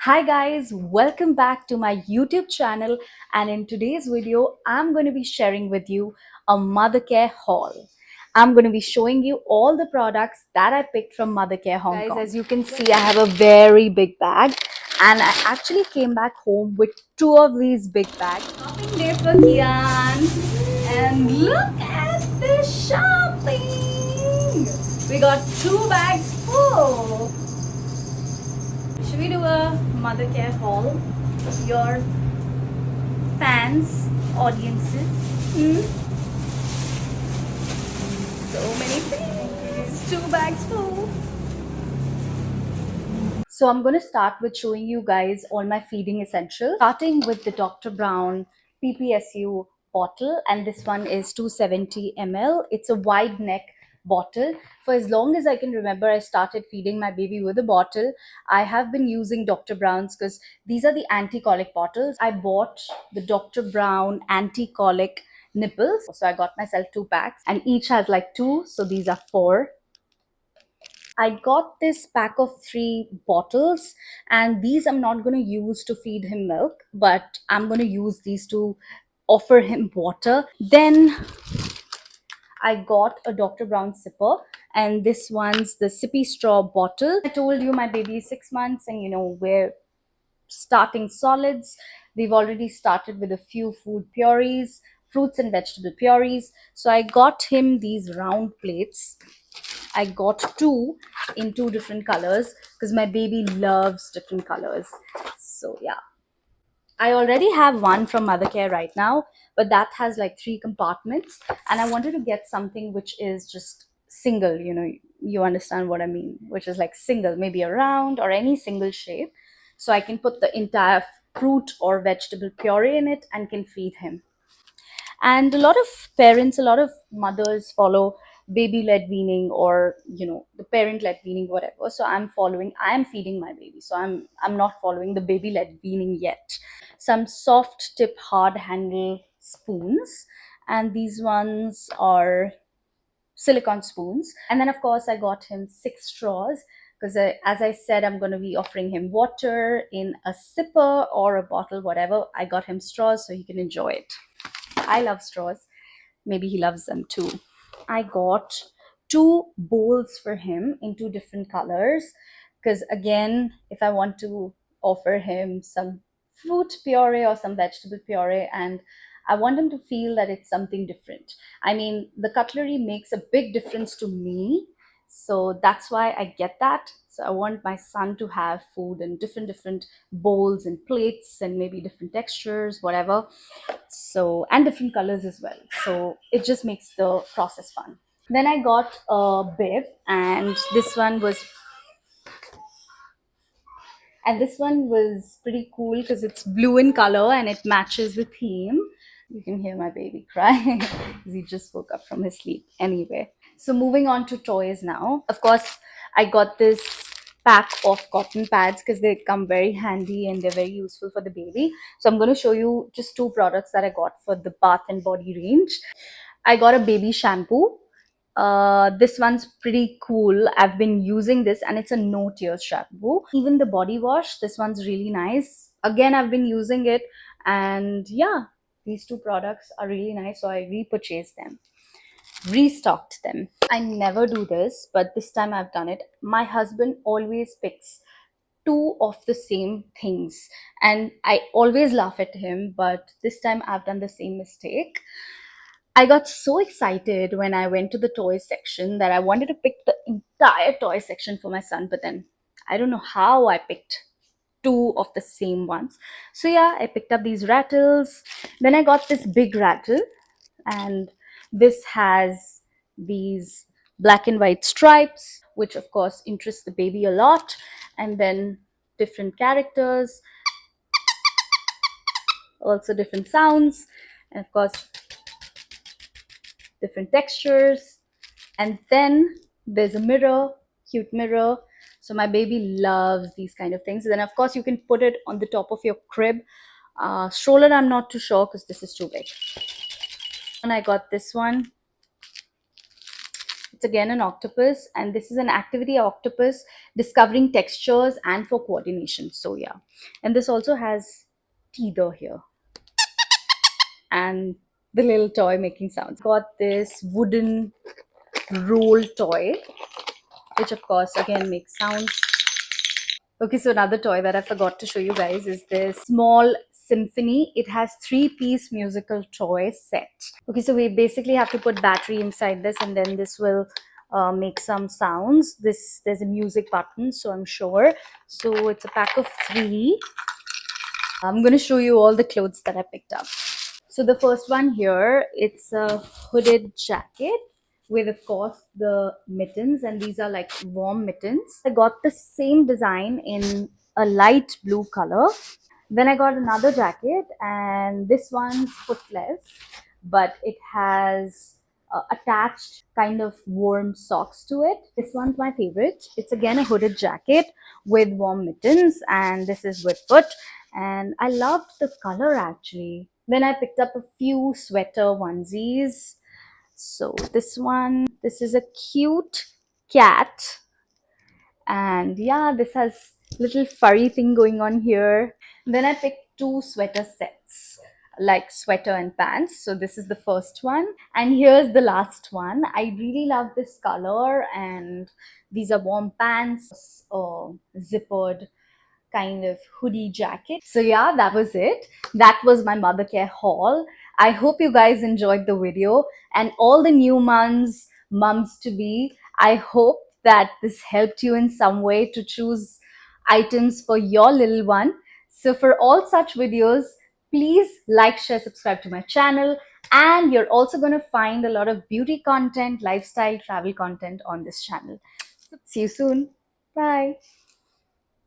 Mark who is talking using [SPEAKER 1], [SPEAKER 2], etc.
[SPEAKER 1] Hi guys, welcome back to my YouTube channel, and in today's video I'm going to be sharing with you a mother care haul. I'm going to be showing you all the products that I picked from Mother Care Hong Kong. Guys, as you can see, I have a very big bag and I actually came back home with two of these big bags. Shopping day for Kian, and look at this shopping! We got two bags full. Should we do a mother care haul? Your fans, audiences. So many things. Two bags full. So I'm going to start with showing you guys all my feeding essentials. Starting with the Dr. Brown PPSU bottle, and this one is 270 ml. It's a wide neck bottle. For as long as I can remember, I started feeding my baby with a bottle. I have been using Dr. Brown's because these are the anti-colic bottles. I bought the Dr. Brown anti-colic nipples. So I got myself two packs and each has like two. So these are four. I got this pack of three bottles, and these I'm not going to use to feed him milk, but I'm going to use these to offer him water. Then I got a Dr. Brown sipper, and this one's the sippy straw bottle. I told you my baby is 6 months, and we're starting solids. We've already started with a few food purees, fruits and vegetable purees. So I got him these round plates. I got two in two different colors because my baby loves different colors. So yeah, I already have one from Mother Care right now, but that has like three compartments, and I wanted to get something which is just single. You understand what I mean, which is like single, maybe a round or any single shape, so I can put the entire fruit or vegetable puree in it and can feed him. And a lot of parents, a lot of mothers follow baby led weaning, or the parent led weaning, whatever. So I am feeding my baby, so I'm not following the baby led weaning yet. Some soft tip hard handle spoons, and these ones are silicone spoons. And then of course I got him 6 straws because as I said, I'm going to be offering him water in a sipper or a bottle, whatever. I got him straws so he can enjoy it. I love straws. Maybe he loves them too. I got two bowls for him in two different colors because, again, if I want to offer him some fruit puree or some vegetable puree, and I want him to feel that it's something different. I mean, the cutlery makes a big difference to me, so that's why I get that. So I want my son to have food in different bowls and plates and maybe different textures, whatever. So, and different colors as well, so it just makes the process fun. Then I got a bib, and this one was pretty cool because it's blue in color and it matches the theme. You can hear my baby cry because he just woke up from his sleep. Anyway, so moving on to toys now. Of course, I got this pack of cotton pads because they come very handy and they're very useful for the baby. So I'm going to show you just two products that I got for the bath and body range. I got a baby shampoo. This one's pretty cool. I've been using this and it's a no tears shampoo. Even the body wash, this one's really nice. Again, I've been using it, and yeah, these two products are really nice, so I repurchased them, restocked them. I never do this, but this time I've done it. My husband always picks two of the same things, and I always laugh at him, but this time I've done the same mistake. I got so excited when I went to the toy section that I wanted to pick the entire toy section for my son, but then I don't know how I picked two of the same ones. So yeah, I picked up these rattles. Then I got this big rattle, and this has these black and white stripes, which of course interest the baby a lot. And then different characters, also different sounds, and of course different textures. And then there's a mirror, cute mirror. So my baby loves these kind of things. Then of course you can put it on the top of your crib. Stroller, I'm not too sure because this is too big. And I got this one. It's again an octopus, and this is an activity octopus. discovering textures and for coordination. So yeah, and this also has teether here and the little toy making sounds. Got this wooden roll toy, which of course again makes sounds. Okay, so another toy that I forgot to show you guys is this small symphony. It has 3-piece musical toy set. Okay, so we basically have to put battery inside this, and then this will make some sounds. There's a music button, so I'm sure. So it's a pack of 3. I'm going to show you all the clothes that I picked up. So the first one here, it's a hooded jacket with, of course, the mittens, and these are like warm mittens. I got the same design in a light blue color. Then I got another jacket, and this one's footless, but it has attached kind of warm socks to it. This one's my favorite. It's again a hooded jacket with warm mittens, and this is with foot. And I loved the color actually. Then I picked up a few sweater onesies. So this is a cute cat, and yeah, this has little furry thing going on here. Then I picked 2 sweater sets, like sweater and pants. So this is the first one, and here's the last one. I really love this color, and these are warm pants, zippered kind of hoodie jacket. So yeah, that was it. That was my mother care haul. I hope you guys enjoyed the video, and all the new mums to be, I hope that this helped you in some way to choose items for your little one. So for all such videos, please like, share, subscribe to my channel, and you're also going to find a lot of beauty content, lifestyle, travel content on this channel. See you soon. Bye.